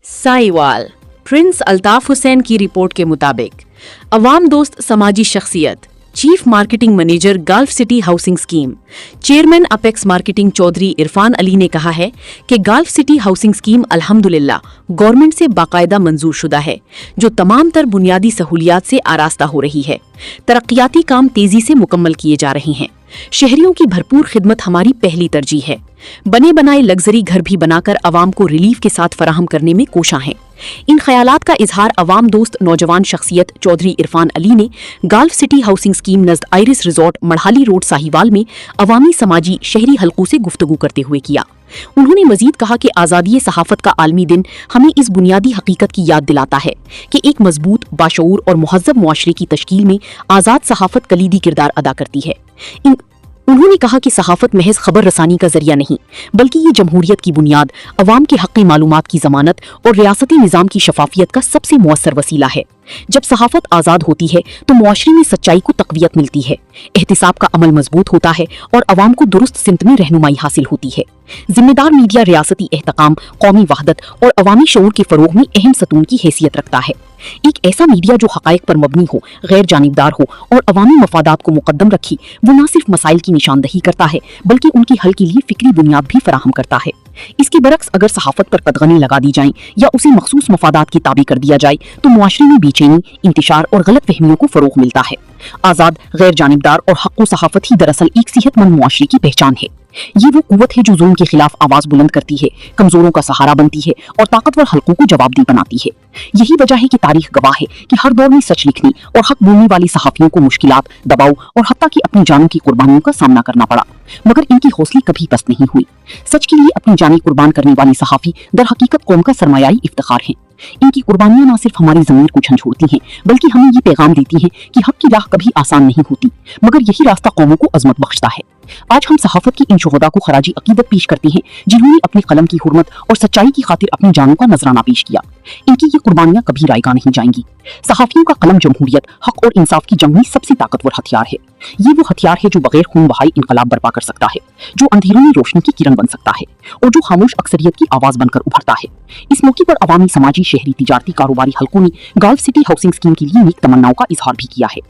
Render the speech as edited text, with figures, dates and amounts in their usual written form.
Sahiwal Prince Altaf Hussain की report के मुताबिक अवाम दोस्त समाजी शख्सियत, chief marketing manager gulf city housing scheme, chairman apex marketing Chaudhry Irfan Ali ने कहा है कि गल्फ सिटी हाउसिंग स्कीम अल्हम्दुलिल्लाह गवर्नमेंट से बाकायदा मंजूर शुदा है, जो तमाम तर बुनियादी सहूलियात से आरास्ता हो रही है। तरक्याती काम तेजी से मुकम्मल किए जा रहे हैं। शहरियों की भरपूर खिदमत हमारी पहली तरजीह है। बने बनाए लग्जरी घर भी बनाकर अवाम को रिलीफ के साथ फराहम करने में कोशां हैं। इन ख्यालात का इजहार अवाम दोस्त नौजवान शख्सियत चौधरी इरफान अली ने गल्फ सिटी हाउसिंग स्कीम नज़द Iris resort Madhali road Sahiwal में अवामी समाजी शहरी हलकों से गुफ्तगू करते हुए किया। उन्होंने मजीद कहा कि आज़ादी सहाफ़त का आलमी दिन हमें इस बुनियादी हकीकत की याद दिलाता है कि एक मजबूत, बाशऊर और मुहज़्ज़ब मुआशरे की तश्कील में आज़ाद सहाफ़त कलीदी किरदार अदा करती है। उन्होंने कहा कि सहाफ़त महज खबर रसानी का जरिया नहीं, बल्कि ये जमहूरियत की बुनियाद, अवाम के हक़ी मालूमात की ज़मानत और रियासती निज़ाम की शफाफियत का सबसे मुअस्सर वसीला है। जब सहाफ़त आज़ाद होती है तो मुआशरे में सच्चाई को तक़वियत मिलती है, एहतिसाब का अमल मजबूत होता है और अवाम को दुरुस्त सिमत में रहनुमाई हासिल होती है। जिम्मेदार मीडिया रियासती एहतकाम, कौमी वहदत और अवामी शऊर के फ़रोग़ में अहम सतून की हैसियत रखता है। एक ऐसा मीडिया जो हक़ाइक़ पर मबनी हो, गैर जानिबदार हो और अवामी मफादात को मुक़द्दम रखी, वो न सिर्फ मसाइल की निशानदही करता है बल्कि उनकी हल के लिए फ़िक्री बुनियाद भी फराहम करता है। इसके बरक्स अगर सहाफ़त पर कदगनी लगा दी जाए या उसे मखसूस मफादात की ताबी कर दिया जाए तो मुआशरे में बेचैनी, इंतिशार और गलत फहमियों को फ़रोग़ मिलता है। आज़ाद, गैर जानिबदार और हक़ व सहाफ़त ही दरअसल एक सेहतमंद मुआशरे की पहचान है। ये वो कुव्वत है जो जुल्म के खिलाफ आवाज़ बुलंद करती है, कमज़ोरों का सहारा बनती है और ताकतवर हलकों को जवाबदेह बनाती है। यही वजह है कि तारीख गवाह है कि हर दौर में सच लिखने और हक बोलने वाली सहाफ़ियों को मुश्किलात, दबाव और हत्ता कि अपनी जानों की कुर्बानियों का सामना करना पड़ा, मगर इनकी हौसले कभी पस्त नहीं हुई। सच के लिए अपनी जानें कुर्बान करने वाली सहाफ़ी दर हकीकत कौम का सरमायाई इफ्तिखार हैं। इनकी कुर्बानियां न सिर्फ हमारी ज़मीर को झंझोड़ती हैं बल्कि हमें ये पैगाम देती हैं कि हक की राह कभी आसान नहीं होती, मगर यही रास्ता कौमों को अजमत बख्शता है। आज हम सहाफ़त की इन शुहदा को खराजी अकीदत पेश करते हैं जिन्होंने अपने कलम की हुर्मत और सच्चाई की खातिर अपनी जानों का नजराना पेश किया। इनकी ये कुर्बानियां कभी रायगा नहीं जाएंगी। सहाफ़ियों का कलम जमहूरियत, हक और इंसाफ की जंग में सबसे ताकतवर हथियार है। ये वो हथियार है जो बगैर खून बहाए इनकलाब बर्पा कर सकता है, जो अंधेरों में रोशनी की किरण बन सकता है और जो खामोश अक्सरियत की आवाज़ बनकर उभरता है। इस मौके पर अवामी, समाजी, शहरी, तिजारती, कारोबारी हलकों ने गल्फ सिटी हाउसिंग स्कीम के लिए नेक तमन्नाओं का इजहार भी किया है।